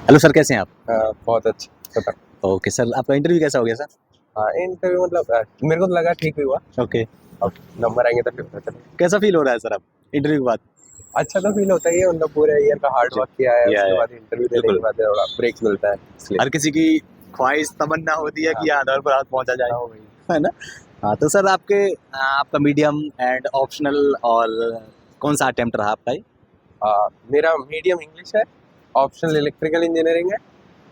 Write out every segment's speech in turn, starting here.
Hello sir, कैसे हैं आप? बहुत अच्छा था। ओके सर, आपका इंटरव्यू कैसा हो गया सर? हाँ, इंटरव्यू मतलब मेरे को तो लगा ठीक ही हुआ। ओके। अब नंबर आएंगे तो फिर पता चलेगा। कैसा फील हो रहा है सर अब इंटरव्यू के बाद? अच्छा तो फील होता ही है, मतलब पूरे ईयर का हार्ड जी। वर्क किया है, उसके या बाद इंटरव्यू देने के बिल्कुल। बाद थोड़ा ब्रेक मिलता है इसलिए। हर किसी की ख्वाहिश तमन्ना होती है हाँ, कि यहाँ दौर पर हाथ पहुंचा जाए, हाँ, वही। है ना? हाँ, तो सर आपका मीडियम एंड ऑप्शनल और कौन सा अटेम्प्ट रहा आपका ये? मेरा मीडियम इंग्लिश है, ऑप्शनल इलेक्ट्रिकल इंजीनियरिंग है।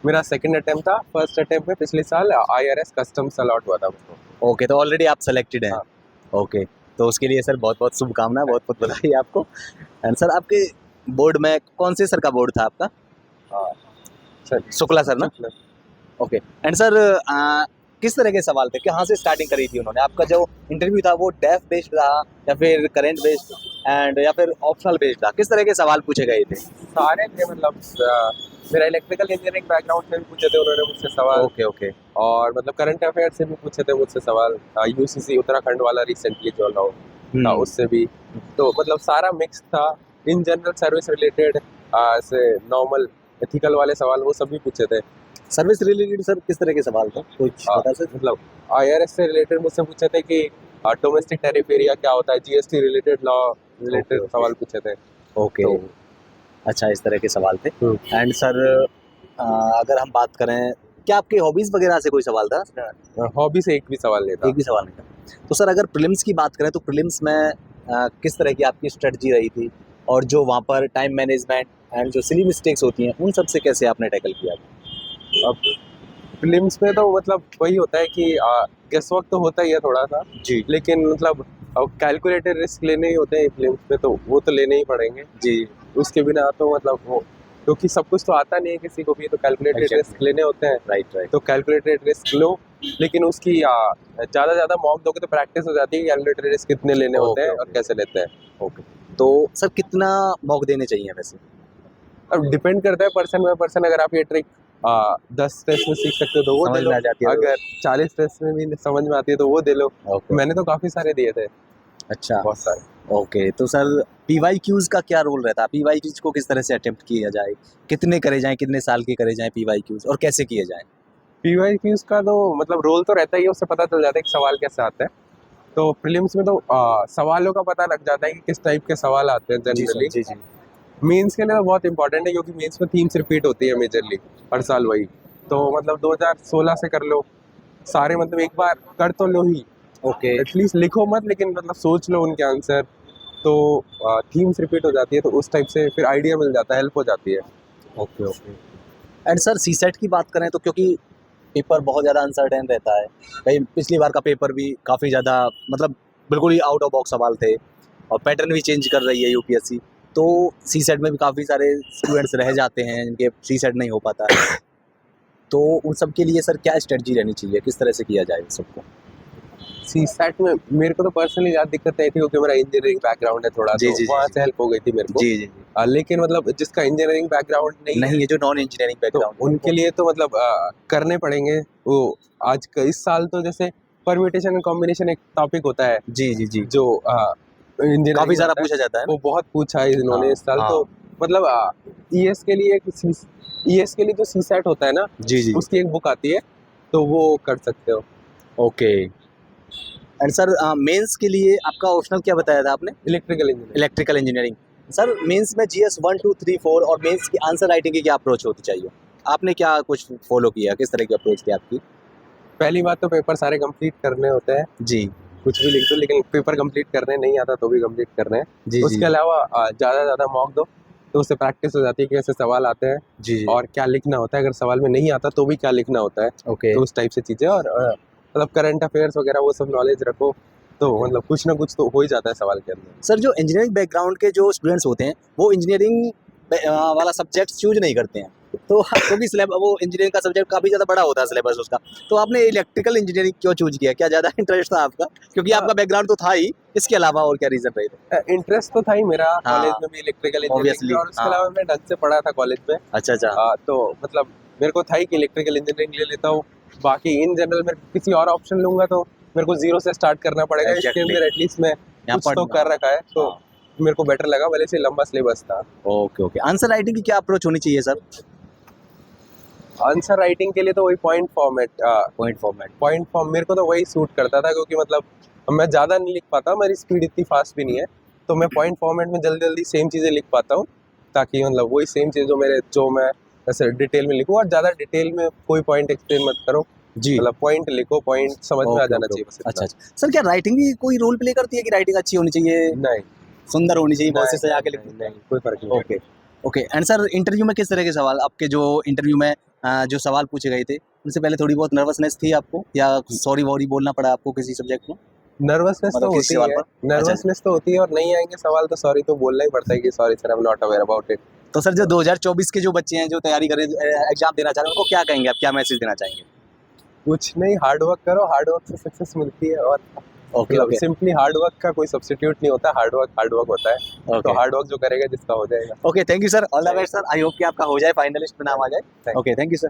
मेरा सेकंड अटेम्प्ट था। फर्स्ट अटेम्प्ट में पिछले साल IRS कस्टम्स अलॉट हुआ था मुझको। ओके, तो ऑलरेडी आप सेलेक्टेड हैं। हाँ, ओके, तो उसके लिए सर बहुत बहुत शुभकामनाएं, बहुत बहुत बधाई आपको। एंड सर आपके बोर्ड में कौन से सर का बोर्ड था आपका? हाँ, सर शुक्ला सर ना? ओके। एंड सर किस तरह के सवाल थे, कहाँ से स्टार्टिंग करी थी उन्होंने? आपका जो इंटरव्यू था वो डेफ बेस्ड रहा या फिर करेंट बेस्ड एंड या फिर ऑप्शनल बेस्ड रहा? किस तरह के सवाल पूछे गए थे? सारे थे मतलब मेरा इलेक्ट्रिकल इंजीनियरिंग बैकग्राउंड से भी पूछे थे उन्होंने मुझसे सवाल। Okay okay. और मतलब करंट अफेयर से भी पूछे थे मुझसे सवाल। UCC उत्तराखंड वाला रिसेंटली जो लॉ था उससे भी। तो मतलब सारा मिक्स था। इन जनरल सर्विस रिलेटेड ऐसे नॉर्मल एथिकल वाले सवाल वो सब भी पूछे थे। सर्विस रिलेटेड सर किस तरह के सवाल थे, कुछ आ, बता सकते? मतलब IRS से रिलेटेड मुझसे पूछे थे कि डोमेस्टिक टैरिफ एरिया क्या होता है, GST related law okay related okay सवाल पूछे थे। ओके। तो अच्छा, इस तरह के सवाल थे। हम्म, एंड सर अगर हम बात करें, क्या आपकी हॉबीज वगैरह से कोई सवाल था? हॉबी से एक भी सवाल नहीं था। एक भी सवाल नहीं था। तो सर अगर प्रीलिम्स की बात करें तो प्रीलिम्स में किस तरह की आपकी स्ट्रेटजी रही थी, और जो वहाँ पर टाइम मैनेजमेंट एंड जो सिली मिस्टेक्स होती हैं उन सब से कैसे आपने टैकल किया? अब फिल्म्स में तो मतलब वही होता है कि गेस वर्क तो होता ही है थोड़ा सा। जी लेकिन मतलब कैलकुलेटेड रिस्क लेने ही होते हैं फिल्म्स में, तो वो तो लेने ही पड़ेंगे। जी। उसके बिना तो मतलब वो, क्योंकि सब कुछ तो आता नहीं है किसी को भी, तो कैलकुलेटेड रिस्क एग्जैक्टली। लेने होते हैं। Right right. तो कैलकुलेटेड रिस्क लो, लेकिन उसकी ज़्यादा ज़्यादा मॉक दोगे तो प्रैक्टिस हो जाती है कैलकुलेटेड रिस्क कितने लेने होते ओके हैं और ओके कैसे लेते हैं। ओके। तो सर कितना मॉक देने चाहिए वैसे? अब डिपेंड करता है पर्सन बाय पर्सन। अगर आप ये ट्रिक 10 टेस्ट में सीख सकते हो तो वो दे समझ लो। में आ जाती है तो? अगर 40 टेस्ट में भी समझ में आती है तो वो दे लो। ओके। मैंने तो काफ़ी सारे दिए थे, अच्छा। बहुत सारे। ओके, तो सर पीवाईक्यूज का क्या रोल रहता है? पीवाईक्यूज को किस तरह से अटेम्प्ट किया जाए, कितने करे जाएं, कितने साल के करे जाएं पीवाईक्यूज, और कैसे किए जाएं? PYQs का तो मतलब रोल तो रहता ही है, उससे पता चल जाता है कि सवाल कैसे आता है। तो प्रीलिम्स में तो सवालों का पता लग जाता है कि किस टाइप के सवाल आते हैं जी सर, जनरली। जी जी। मेंस के लिए तो बहुत इंपॉर्टेंट है, क्योंकि मेंस में थीम्स रिपीट होती है मेजरली हर साल वही। तो मतलब 2016 से कर लो सारे, मतलब एक बार कर तो लो ही। ओके एटलीस्ट लिखो मत, लेकिन मतलब सोच लो उनके आंसर। तो थीम्स रिपीट हो जाती है, तो उस टाइप से फिर आइडिया मिल जाता है, हेल्प हो जाती है। Okay okay. And sir CSAT की बात करें तो, क्योंकि पेपर बहुत ज़्यादा अनसर्टेन रहता है, कहीं पिछली बार का पेपर भी काफ़ी ज़्यादा मतलब बिल्कुल ही आउट ऑफ बॉक्स सवाल थे, और पैटर्न भी चेंज कर रही है यूपीएससी। तो सी सेट में भी काफ़ी सारे स्टूडेंट्स रह जाते हैं जिनके सी सेट नहीं हो पाता है। तो उन सब के लिए सर क्या स्ट्रेटजी रहनी चाहिए, किस तरह से किया जाए इन सबको? CSAT में मेरे को तो पर्सनली ज़्यादा दिक्कत आई थी, क्योंकि मेरा इंजीनियरिंग बैकग्राउंड है थोड़ा, जी तो जी जी वहाँ जी से हेल्प हो गई थी मेरे को। जी जी जी। लेकिन मतलब जिसका इंजीनियरिंग बैकग्राउंड नहीं है, नहीं है, जो नॉन इंजीनियरिंग तो बैकग्राउंड है उनके लिए तो मतलब करने पड़ेंगे वो। इस साल तो जैसे परम्यूटेशन एंड कॉम्बिनेशन एक टॉपिक होता है जी जी जी। जो इंजीनियरिंग काफ़ी में सारा आता है। पूछा जाता है ना? वो बहुत पूछा है इन्होंने हाँ इस साल हाँ। तो। मतलब ES के लिए ES के लिए जो CSAT होता है ना, जी जी। उसकी एक बुक आती है, तो वो कर सकते हो। ओके। एंड सर मेंस के लिए आपका ऑप्शनल क्या बताया था आपने? Electrical engineering. Electrical engineering. Sir mains में जीएस 1 2 3 4 और मेंस की आंसर राइटिंग की क्या अप्रोच होती चाहिए? आपने क्या कुछ फॉलो किया, किस तरह की अप्रोच की आपकी? पहली बात तो पेपर सारे कंप्लीट करने होते हैं। जी कुछ भी लिख दो, लेकिन पेपर कंप्लीट करने नहीं आता तो भी कंप्लीट करने हैं। जी जी उसके अलावा ज़्यादा से ज़्यादा मॉक दो, तो उससे प्रैक्टिस हो जाती है कि ऐसे सवाल आते हैं जी जी। और क्या लिखना होता है। अगर सवाल में नहीं आता तो भी क्या लिखना होता है, ओके। तो उस टाइप से चीज़ें। और मतलब करंट अफेयर्स वगैरह वो सब नॉलेज रखो, तो मतलब कुछ ना कुछ तो हो ही जाता है सवाल के अंदर। सर जो इंजीनियरिंग बैकग्राउंड के जो स्टूडेंट्स होते हैं वो इंजीनियरिंग वाला सब्जेक्ट चूज नहीं करते हैं, तो क्योंकि सिलेबस वो इंजीनियरिंग का सब्जेक्ट काफ़ी ज़्यादा बड़ा होता है सिलेबस उसका। तो आपने इलेक्ट्रिकल इंजीनियरिंग क्यों चूज किया? क्या ज़्यादा इंटरेस्ट था आपका? क्योंकि हाँ, आपका बैकग्राउंड तो था ही, इसके अलावा और क्या रीज़न रहे थे? इंटरेस्ट तो था ही मेरा कॉलेज हाँ में भी इलेक्ट्रिकल इंजीनियरिंग में, ऑब्वियसली। और उसके हाँ। अलावा मैं ढंग से पढ़ा था कॉलेज में। अच्छा अच्छा। तो मतलब मेरे को था ही कि इलेक्ट्रिकल इंजीनियरिंग ले लेता हूँ। बाकी इन जनरल मैं किसी और ऑप्शन लूंगा तो मेरे को जीरो से स्टार्ट करना पड़ेगा। इसके एग्जैक्टली। अंदर एटलीस्ट मैं यहाँ कुछ तो पढ़ना। कर रखा है, तो हाँ। मेरे को बेटर लगा, भले से लंबा सिलेबस था। Okay okay. आंसर राइटिंग की क्या अप्रोच होनी चाहिए सर? आंसर राइटिंग के लिए तो वही point format, point format. Point form मेरे को तो वही सूट करता था, क्योंकि मतलब मैं ज़्यादा नहीं लिख पाता, मेरी स्पीड इतनी फास्ट भी नहीं है, तो मैं पॉइंट फॉर्मेट में जल्दी जल्दी सेम चीज़ें लिख पाता हूँ, ताकि मतलब वही सेम चीज़ जो मैं ऐसे डिटेल में लिखूँ, और ज़्यादा डिटेल में कोई पॉइंट एक्सप्लेन मत करो, जी। मतलब पॉइंट लिखो, पॉइंट समझ में आ ओके, जाना ओके, चाहिए ओके। बस इतना। अच्छा। सर क्या राइटिंग भी कोई रोल प्ले करती है कि राइटिंग अच्छी होनी चाहिए, नहीं सुंदर होनी चाहिए, बहुत से सजा के नहीं, लिख नहीं, कोई फर्क नहीं okay, okay. And sir interview में किस तरह के सवाल आपके जो इंटरव्यू में जो सवाल पूछे गए थे, उनसे पहले थोड़ी बहुत नर्वसनेस थी आपको या सॉरी-वॉरी बोलना पड़ा आपको किसी सब्जेक्ट में? नर्वसनेस तो मतलब किसी होती सवाल है, पर? अच्छा। नर्वसनेस तो होती है, और नहीं आएंगे सवाल तो सॉरी तो बोलना ही पड़ता है कि sorry sir, I am not aware about it. तो सर जो 2024 के जो बच्चे हैं जो तैयारी कर रहे हैं एग्ज़ाम देना चाह रहे हैं उनको क्या कहेंगे आप? क्या मैसेज देना चाहेंगे? कुछ नहीं, हार्ड वर्क करो, हार्ड वर्क से सक्सेस मिलती है, और ओके, मतलब ओके, सिंपली हार्ड वर्क का कोई सब्स्टिट्यूट नहीं होता, हार्ड वर्क होता है, तो ओके। हार्ड वर्क जो करेगा जिसका हो जाएगा। Okay, thank you sir. All the best sir. I hope कि आपका हो जाए, फाइनलिस्ट में नाम आ जाए। Thank you. Okay, thank you sir.